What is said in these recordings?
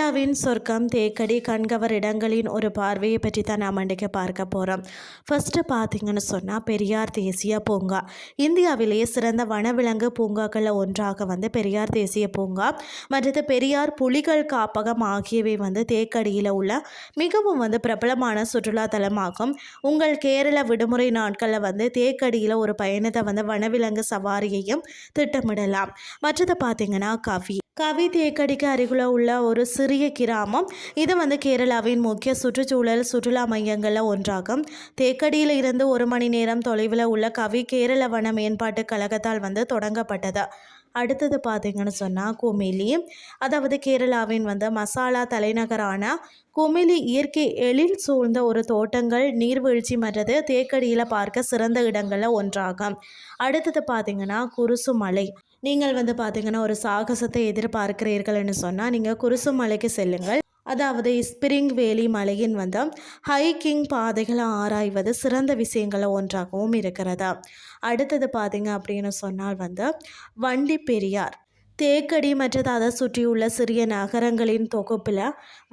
கேரளாவின் சொர்க்கம் தேக்கடி கண்கவர் இடங்களின் ஒரு பார்வையை பற்றி தான் நாம் இன்றைக்கு பார்க்க போகிறோம். ஃபஸ்ட்டு பார்த்தீங்கன்னு சொன்னால் பெரியார் தேசிய பூங்கா. இந்தியாவிலேயே சிறந்த வனவிலங்கு பூங்காக்களில் ஒன்றாக பெரியார் தேசிய பூங்கா, மற்றது பெரியார் புலிகள் காப்பகம் ஆகியவை தேக்கடியில் உள்ள மிகவும் பிரபலமான சுற்றுலா தலமாகும். உங்கள் கேரள விடுமுறை நாட்களில் தேக்கடியில் ஒரு பயணத்தை வனவிலங்கு சவாரியையும் திட்டமிடலாம். மற்றது பார்த்தீங்கன்னா கவி தேக்கடிக்கு அருகில் உள்ள ஒரு சிறிய கிராமம். இது கேரளாவின் முக்கிய சுற்றுலா மையங்களில் ஒன்றாகும். தேக்கடியில் இருந்து 1 மணி நேரம் தொலைவில் உள்ள கவி கேரள வன மேம்பாட்டு கழகத்தால் தொடங்கப்பட்டது. அடுத்தது பார்த்தீங்கன்னு சொன்னால் குமிலி, அதாவது கேரளாவின் மசாலா தலைநகரான குமிலி இயற்கை எழில் சூழ்ந்த ஒரு தோட்டங்கள், நீர்வீழ்ச்சி மற்றது தேக்கடியில் பார்க்க சிறந்த இடங்களில் ஒன்றாகும். அடுத்தது பார்த்தீங்கன்னா குருசு மலை. நீங்கள் பார்த்தீங்கன்னா ஒரு சாகசத்தை எதிர்பார்க்கிறீர்கள்னு சொன்னால் நீங்கள் குருசு மலைக்கு செல்லுங்கள். அதாவது ஸ்பிரிங் வேலி மலையின் ஹைக்கிங் பாதைகளை ஆராய்வது சிறந்த விஷயங்களில் ஒன்றாகவும் இருக்கிறதா. அடுத்தது பார்த்தீங்க அப்படின்னு சொன்னால் வண்டி பெரியார். தேக்கடி மற்றது அதை சுற்றியுள்ள சிறிய நகரங்களின் தொகுப்பில்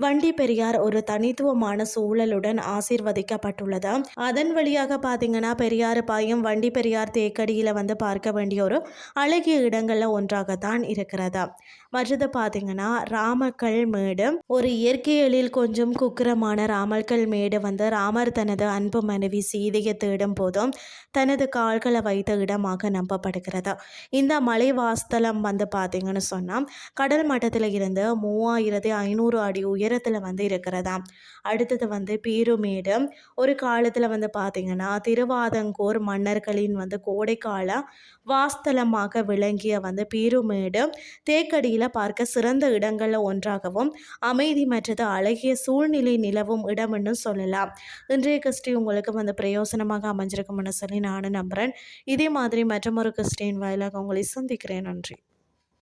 வண்டி பெரியார் ஒரு தனித்துவமான சூழலுடன் ஆசீர்வதிக்கப்பட்டுள்ளது. அதன் வழியாக பார்த்தீங்கன்னா பெரியாறு பாயும் வண்டி பெரியார் தேக்கடியில் பார்க்க வேண்டிய ஒரு அழகிய இடங்களில் ஒன்றாகத்தான் இருக்கிறது. மற்றது பார்த்தீங்கன்னா ராமக்கல் மேடு. ஒரு இயற்கையலில் கொஞ்சம் குக்கிரமான ராமக்கல் மேடு ராமர் தனது அன்பு மனைவி சீதையை தேடும் போதும் தனது கால்களை வைத்த இடமாக நம்பப்படுகிறது. இந்த மலைவாஸ்தலம் பார்த்தீங்கன்னு சொன்னால் கடல் மட்டத்தில் இருந்து 3500 அடி உயரத்தில் இருக்கிறதாம். அடுத்தது பீருமேடு. ஒரு காலத்தில் பார்த்தீங்கன்னா திருவாதங்கோர் மன்னர்களின் கோடைக்கால வாஸ்தலமாக விளங்கிய பீருமேடு தேக்கடியில் பார்க்க சிறந்த இடங்களில் ஒன்றாகவும் அமைதி மற்றது அழகிய சூழ்நிலை நிலவும் இடம்னு சொல்லலாம். இன்றைய கிறிஸ்டி உங்களுக்கு பிரயோசனமாக அமைஞ்சிருக்கும்னு சொல்லி நானும் நம்புகிறேன். இதே மாதிரி மற்றொரு கிறிஸ்டின் வாயிலாக உங்களை சந்திக்கிறேன். நன்றி.